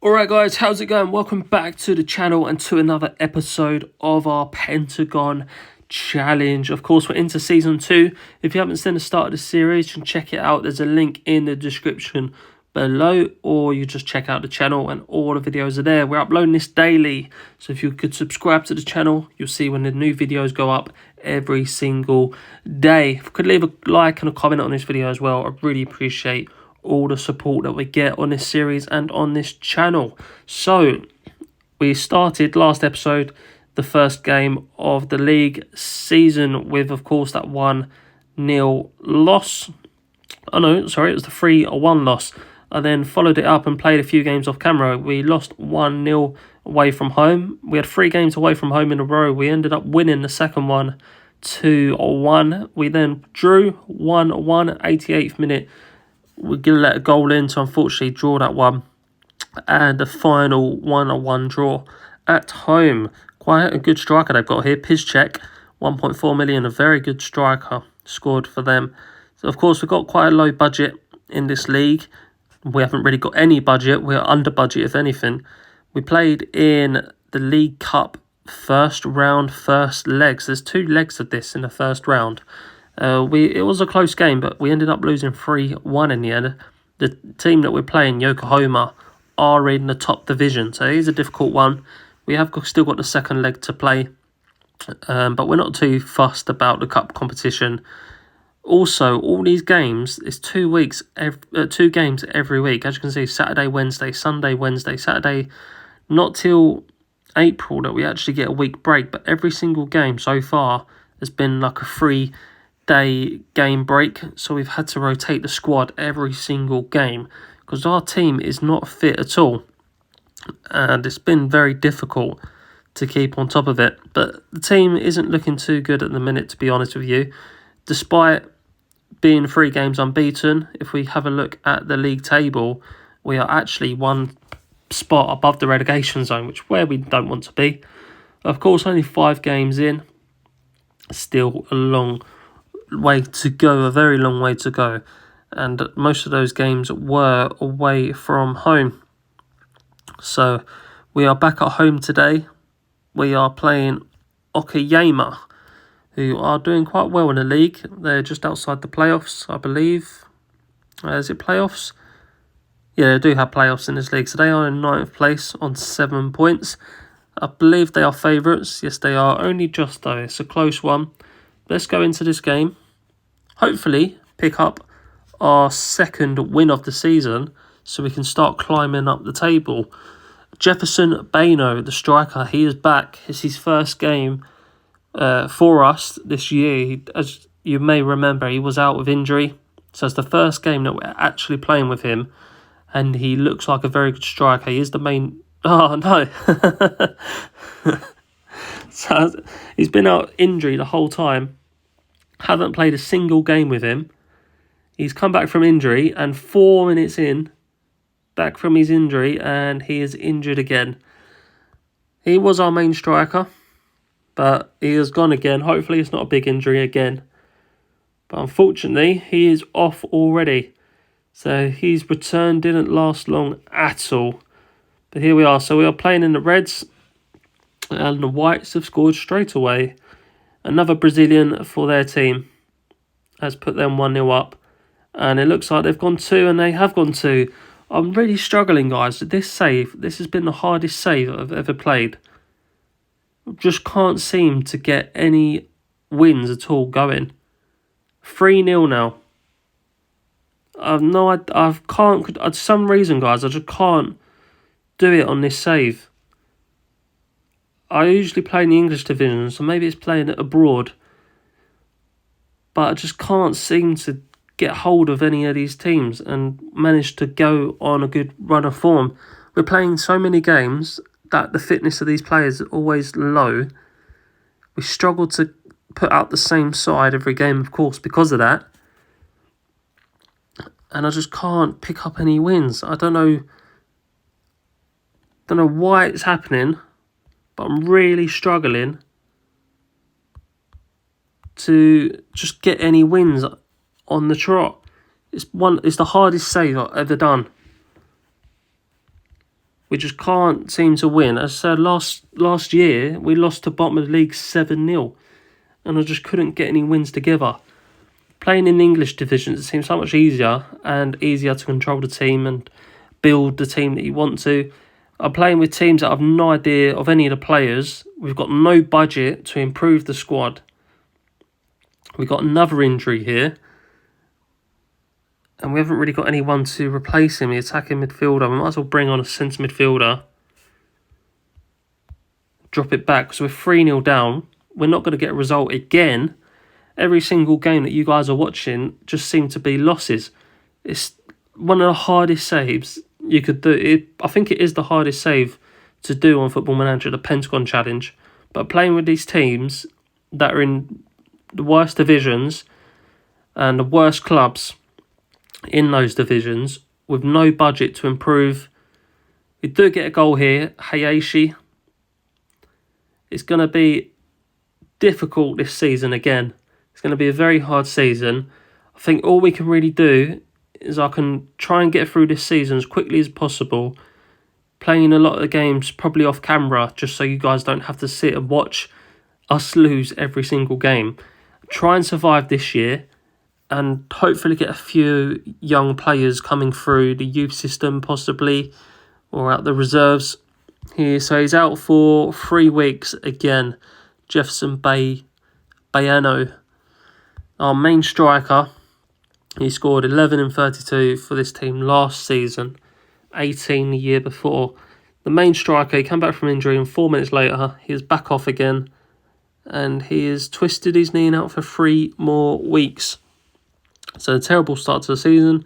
Alright guys, how's it going? Welcome back to the channel and to another episode of our Pentagon challenge. Of course, we're into season 2. If you haven't seen the start of the series, you can check it out. There's a link in the description below, or you just check out the channel and all the videos are there. We're uploading this daily, so if you could subscribe to the channel, you'll see when the new videos go up every single day. If you could leave a like and a comment on this video as well, I really appreciate all the support that we get on this series and on this channel. So we started last episode the first game of the league season with, of course, that 1-0 loss. Oh no, sorry, it was the 3-1 loss. I then followed it up and played a few games off camera. We lost 1-0 away from home. We had 3 games away from home in a row. We ended up winning the second one 2-1. We then drew 1-1, 88th minute. We're going to let a goal in to unfortunately draw that one. And the final 1-1 draw at home. Quite a good striker they've got here. Piszczek, 1.4 million, a very good striker, scored for them. So of course, we've got quite a low budget in this league. We haven't really got any budget. We're under budget, if anything. We played in the League Cup first round, first legs. There's 2 legs of this in the first round. It was a close game, but we ended up losing 3-1 in the end. The team that we're playing, Yokohama, are in the top division, so it is a difficult one. We have still got the second leg to play, but we're not too fussed about the cup competition. Also, all these games, it's 2 weeks, 2 games every week. As you can see, Saturday, Wednesday, Sunday, Wednesday, Saturday. Not till April that we actually get a week break, but every single game so far has been like a 3-day game break, so we've had to rotate the squad every single game because our team is not fit at all, and it's been very difficult to keep on top of it. But the team isn't looking too good at the minute, to be honest with you, despite being 3 games unbeaten. If we have a look at the league table, we are actually 1 spot above the relegation zone, which where we don't want to be. Of course, only 5 games in, still a long way to go, a very long way to go, and most of those games were away from home. So we are back at home today. We are playing Okayama, who are doing quite well in the league. They're just outside the playoffs, I believe. Is it playoffs? Yeah, they do have playoffs in this league. So they are in 9th place on 7 points. I believe they are favourites. Yes, they are. Only just though. It's a close one. Let's go into this game. Hopefully pick up our second win of the season so we can start climbing up the table. Jefferson Bano, the striker, he is back. It's his first game for us this year. As you may remember, he was out with injury. So it's the first game that we're actually playing with him. And he looks like a very good striker. He is the main... Oh, no. So he's been out injury the whole time. Haven't played a single game with him. He's come back from injury, and 4 minutes in, back from his injury, and he is injured again. He was our main striker, but he has gone again. Hopefully it's not a big injury again. But unfortunately, he is off already. So his return didn't last long at all. But here we are. So we are playing in the Reds, and the Whites have scored straight away. Another Brazilian for their team has put them 1-0 up. And it looks like they've gone 2, and they have gone 2. I'm really struggling, guys. This save, this has been the hardest save I've ever played. Just can't seem to get any wins at all going. 3-0 now. I can't, for some reason, guys, I just can't do it on this save. I usually play in the English division, so maybe it's playing it abroad. But I just can't seem to get hold of any of these teams and manage to go on a good run of form. We're playing so many games that the fitness of these players is always low. We struggle to put out the same side every game, of course, because of that. And I just can't pick up any wins. I don't know why it's happening, but I'm really struggling to just get any wins on the trot. It's the hardest save I've ever done. We just can't seem to win. As I said, last year, we lost to bottom of the league 7-0. And I just couldn't get any wins together. Playing in the English divisions, it seems so much easier and easier to control the team and build the team that you want to. I'm playing with teams that have no idea of any of the players. We've got no budget to improve the squad. We've got another injury here. And we haven't really got anyone to replace him, the attacking midfielder. We might as well bring on a centre midfielder. Drop it back because we're 3-0 down. We're not going to get a result again. Every single game that you guys are watching just seem to be losses. It's one of the hardest saves you could do. I think it is the hardest save to do on Football Manager, the Pentagon Challenge. But playing with these teams that are in the worst divisions and the worst clubs in those divisions with no budget to improve. We do get a goal here, Hayashi. It's going to be difficult this season again. It's going to be a very hard season. I think all we can really do is I can try and get through this season as quickly as possible, playing a lot of the games probably off camera just so you guys don't have to sit and watch us lose every single game. Try and survive this year and hopefully get a few young players coming through the youth system possibly, or out the reserves here. So he's out for 3 weeks again. Jefferson Bayano, our main striker. He scored 11 and 32 for this team last season, 18 the year before. The main striker, he came back from injury and 4 minutes later, he is back off again. And he has twisted his knee out for 3 more weeks. So a terrible start to the season,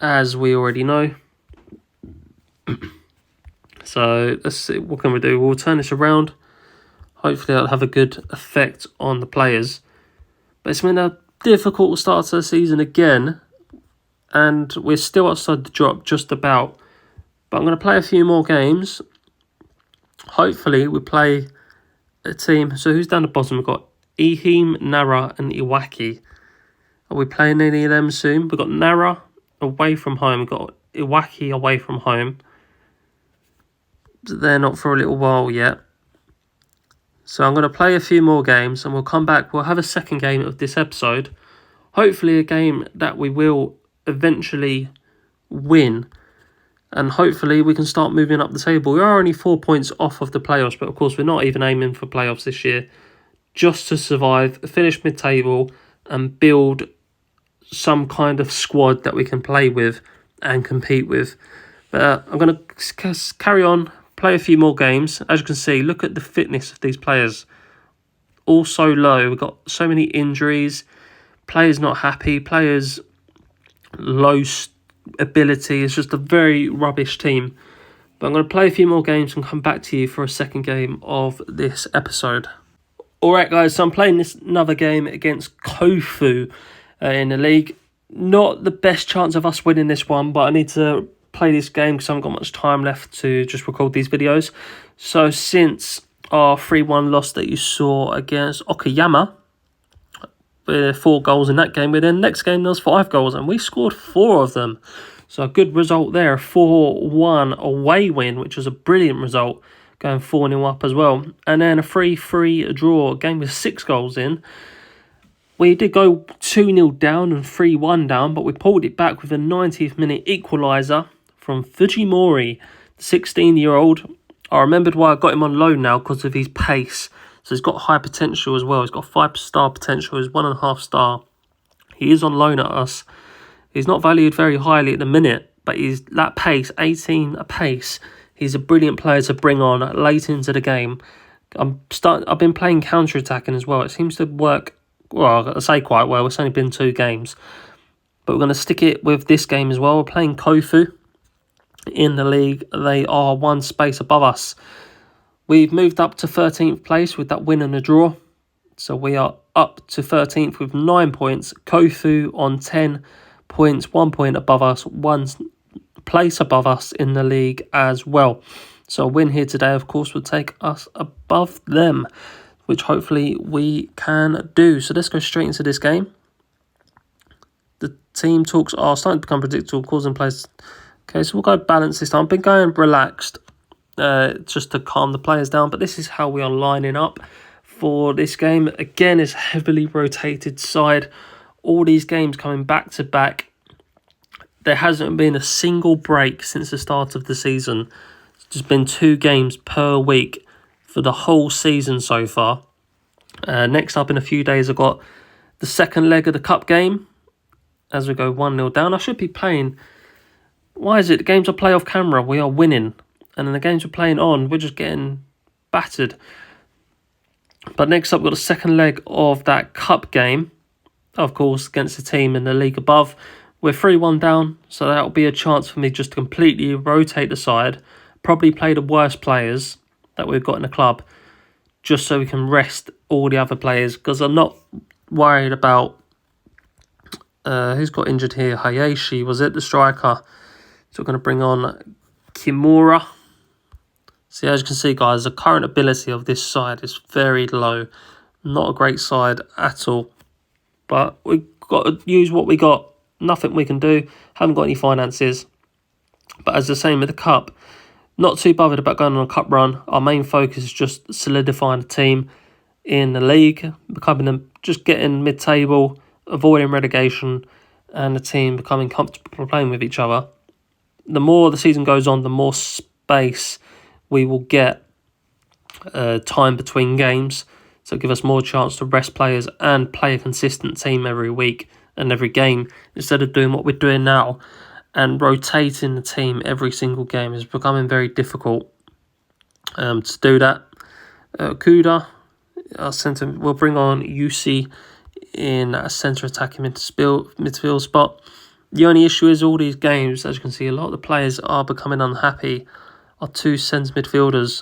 as we already know. So let's see, what can we do? We'll turn this around. Hopefully that'll have a good effect on the players. But it's been a difficult start to the season again. And we're still outside the drop just about. But I'm going to play a few more games. Hopefully we play a team. So who's down the bottom? We've got Ehim, Nara and Iwaki. Are we playing any of them soon? We've got Nara away from home. We've got Iwaki away from home. They're not for a little while yet. So I'm going to play a few more games and we'll come back. We'll have a second game of this episode. Hopefully a game that we will eventually win. And hopefully we can start moving up the table. We are only 4 points off of the playoffs. But of course we're not even aiming for playoffs this year. Just to survive, finish mid-table and build some kind of squad that we can play with and compete with. But I'm going to carry on, play a few more games. As you can see, look at the fitness of these players. All so low. We've got so many injuries. Players not happy. Players low ability. It's just a very rubbish team. But I'm going to play a few more games and come back to you for a second game of this episode. Alright guys, so I'm playing another game against Kofu in the league. Not the best chance of us winning this one, but I need to play this game because I haven't got much time left to just record these videos. So since our 3-1 loss that you saw against Okayama, with 4 goals in that game, but then next game there was 5 goals and we scored 4 of them. So a good result there, a 4-1 away win, which was a brilliant result, going 4-0 up as well. And then a 3-3 draw, a game with 6 goals in. We did go 2-0 down and 3-1 down, but we pulled it back with a 90th minute equaliser from Fujimori, the 16-year-old. I remembered why I got him on loan now, because of his pace. So he's got high potential as well. He's got 5-star potential. He's 1.5 star. He is on loan at us. He's not valued very highly at the minute, but he's that pace, 18 a pace. He's a brilliant player to bring on late into the game. I've been playing counter-attacking as well. It seems to work, well, I say quite well. It's only been 2 games. But we're going to stick it with this game as well. We're playing Kofu in the league. They are 1 space above us. We've moved up to 13th place with that win and a draw. So we are up to 13th with 9 points. Kofu on 10 points, 1 point above us, 1 place above us in the league as well. So a win here today, of course, would take us above them, which hopefully we can do. So let's go straight into this game. The team talks are starting to become predictable, causing players Okay, so we'll go balance this time. I've been going relaxed just to calm the players down, but this is how we are lining up for this game. Again, it's a heavily rotated side. All these games coming back to back. There hasn't been a single break since the start of the season. It's just been 2 games per week for the whole season so far. Next up in a few days, I've got the second leg of the cup game as we go 1-0 down. I should be playing... Why is it? The games I play off camera, we are winning. And in the games we're playing on, we're just getting battered. But next up, we've got the second leg of that cup game. Of course, against the team in the league above. We're 3-1 down, so that'll be a chance for me just to completely rotate the side. Probably play the worst players that we've got in the club, just so we can rest all the other players. Because I'm not worried about... who's got injured here? Hayashi, was it? The striker. So we're going to bring on Kimura. See, as you can see, guys, the current ability of this side is very low. Not a great side at all. But we've got to use what we got. Nothing we can do. Haven't got any finances. But as the same with the cup, not too bothered about going on a cup run. Our main focus is just solidifying the team in the league, just getting mid-table, avoiding relegation, and the team becoming comfortable playing with each other. The more the season goes on, the more space we will get time between games. So give us more chance to rest players and play a consistent team every week and every game, instead of doing what we're doing now and rotating the team every single game is becoming very difficult to do that. Kuda, our centre, we'll bring on UC in a centre attacking midfield spot. The only issue is all these games, as you can see, a lot of the players are becoming unhappy. Our 2 centre midfielders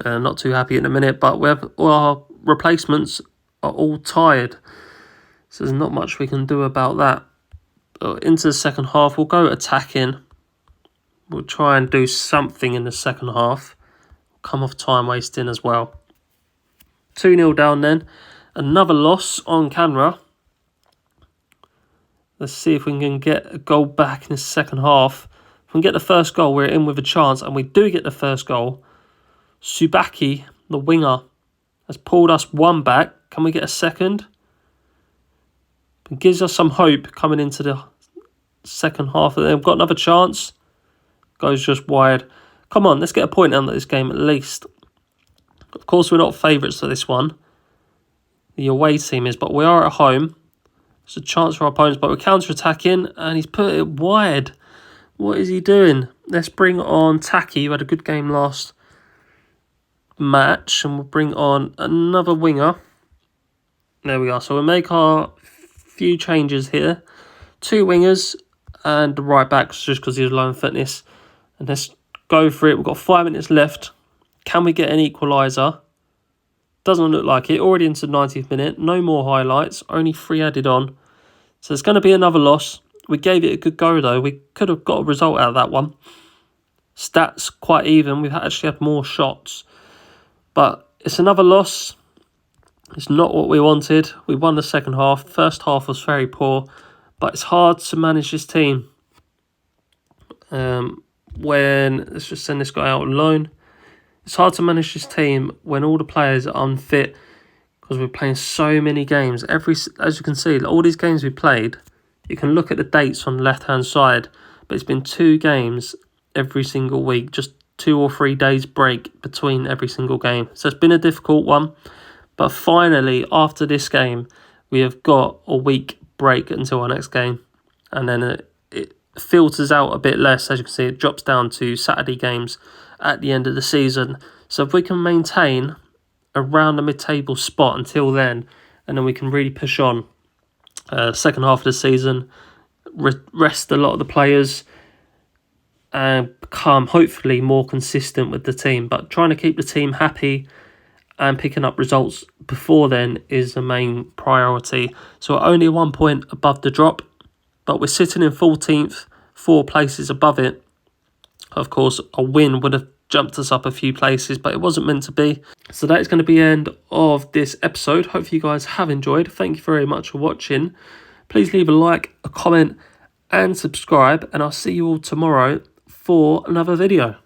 not too happy in a minute, but we have all our replacements are all tired. So there's not much we can do about that. Into the second half, we'll go attacking. We'll try and do something in the second half. Come off time wasting as well. 2-0 down then. Another loss on camera. Let's see if we can get a goal back in the second half. If we can get the first goal, we're in with a chance. And we do get the first goal. Subaki, the winger, has pulled us 1 back. Can we get a second? It gives us some hope coming into the second half. We've got another chance. Goes just wide. Come on, let's get a point out of this game at least. Of course, we're not favourites for this one. The away team is, but we are at home. It's a chance for our opponents, but we're counter-attacking, and he's put it wide. What is he doing? Let's bring on Taki, who had a good game last match, and we'll bring on another winger. There we are. So we'll make our few changes here. 2 wingers and the right backs, just because he's low in fitness. And let's go for it. We've got 5 minutes left. Can we get an equaliser? Doesn't look like it. Already into the 90th minute. No more highlights. Only 3 added on. So it's going to be another loss. We gave it a good go, though. We could have got a result out of that one. Stats quite even. We've actually had more shots. But it's another loss. It's not what we wanted. We won the second half. First half was very poor. But it's hard to manage this team. Let's just send this guy out on loan. It's hard to manage this team when all the players are unfit, because we're playing so many games. As you can see, all these games we played, you can look at the dates on the left-hand side, but it's been 2 games every single week, just 2 or 3 days break between every single game. So it's been a difficult one, but finally, after this game, we have got a week break until our next game, and then it filters out a bit less. As you can see, it drops down to Saturday games at the end of the season. So if we can maintain around the mid-table spot until then, and then we can really push on second half of the season, rest a lot of the players, and become hopefully more consistent with the team. But trying to keep the team happy and picking up results before then is the main priority. So we're only 1 point above the drop, but we're sitting in 14th, 4 places above it. Of course, a win would have jumped us up a few places, but it wasn't meant to be. So that is going to be the end of this episode. Hopefully you guys have enjoyed. Thank you very much for watching. Please leave a like, a comment, and subscribe, and I'll see you all tomorrow for another video.